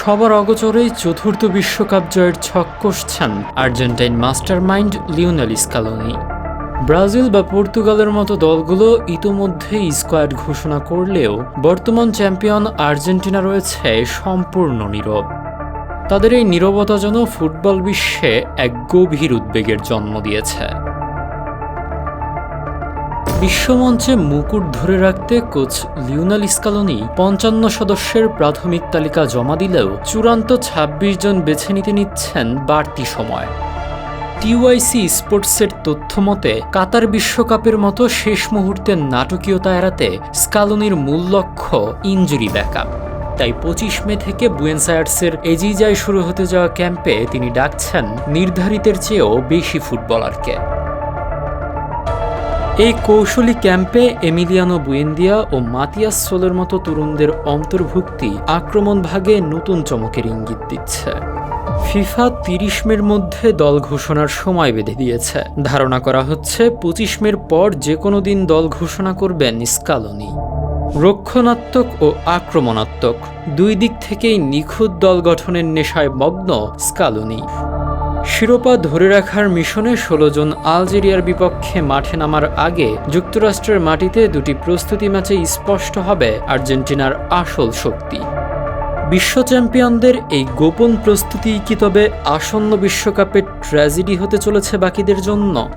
সবার অগোচরেই চতুর্থ বিশ্বকাপ জয়ের ছক কষছেন Argentine mastermind Lionel Scaloni. Brazil বা পর্তুগালের মতো দলগুলো ইতোমধ্যেই স্কোয়াড ঘোষণা করলেও বর্তমান চ্যাম্পিয়ন আর্জেন্টিনা রয়েছে সম্পূর্ণ নীরব। তাদের এই নীরবতা যেন ফুটবল বিশ্বে এক গভীর উদ্বেগের জন্ম দিয়েছে। বিশ্বমঞ্চে মুকুট ধরে রাখতে কোচ লিওনেল স্কালোনি ৫৫ সদস্যের প্রাথমিক তালিকা জমা দিলেও চূড়ান্ত ২৬ জন বেছে নিতে নিচ্ছেন বাড়তি সময়। টিওয়াইসি স্পোর্টসের তথ্য মতে কাতার বিশ্বকাপের মতো শেষ মুহূর্তের নাটকীয়তা এড়াতে স্কালোনির মূল লক্ষ্য ইনজুরি ব্যাকআপ। তাই ২৫ মে থেকে বুয়েন্স আয়ার্সের এজিজায় শুরু হতে যাওয়া ক্যাম্পে তিনি ডাকছেন নির্ধারিতের চেয়েও বেশি ফুটবলারকে। এই কৌশলী ক্যাম্পে এমিলিয়ানো বুয়েন্দিয়া ও মাতিয়াস সোলের মতো তরুণদের অন্তর্ভুক্তি আক্রমণ ভাগে নতুন চমকের ইঙ্গিত দিচ্ছে। ফিফা ৩০ মের মধ্যে দল ঘোষণার সময় বেঁধে দিয়েছে। ধারণা করা হচ্ছে ২৫ মের পর যে কোনো দিন দল ঘোষণা করবেন স্কালোনি। রক্ষণাত্মক ও আক্রমণাত্মক দুই দিক থেকেই নিখুঁত দল গঠনের নেশায় মগ্ন স্কালোনি। শিরোপা ধরে রাখার মিশনে ১৬ জন আলজেরিয়ার বিপক্ষে মাঠে নামার আগে যুক্তরাষ্ট্রের মাটিতে দুটি প্রস্তুতি ম্যাচে স্পষ্ট হবে আর্জেন্টিনার আসল শক্তি। বিশ্ব চ্যাম্পিয়নদের এই গোপন প্রস্তুতি কি তবে আসন্ন বিশ্বকাপের ট্র্যাজেডি হতে চলেছে বাকিদের জন্য?